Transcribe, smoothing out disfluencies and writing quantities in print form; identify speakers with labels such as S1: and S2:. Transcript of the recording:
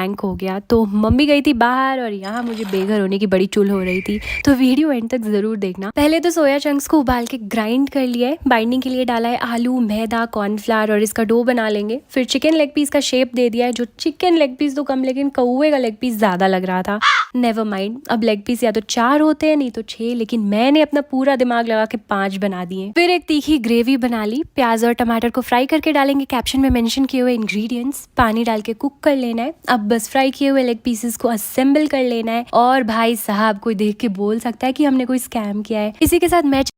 S1: Prank हो गया। तो मम्मी गई थी बाहर और यहाँ मुझे बेघर होने की बड़ी चुल हो रही थी, तो वीडियो एंड तक जरूर देखना। पहले तो सोया चंक्स को उबाल के ग्राइंड कर लिया है। बाइंडिंग के लिए डाला है आलू, मैदा, कॉर्नफ्लावर और इसका डो बना लेंगे। फिर चिकन लेग पीस का शेप दे दिया है। जो चिकन लेग पीस तो कम, लेकिन कौवे का लेग पीस ज्यादा लग रहा था। नेवर माइंड, अब लेग पीस या तो 4 होते हैं नहीं तो 6, लेकिन मैंने अपना पूरा दिमाग लगा के 5 बना दिए। फिर एक तीखी ग्रेवी बना ली। प्याज और टमाटर को फ्राई करके डालेंगे कैप्शन में मेंशन किए हुए इंग्रेडिएंट्स। पानी डाल के कुक कर लेना है। अब बस फ्राई किए हुए लेग पीसेस को असेंबल कर लेना है। और भाई साहब, कोई देख के बोल सकता है कि हमने कोई स्कैम किया है। इसी के साथ मैं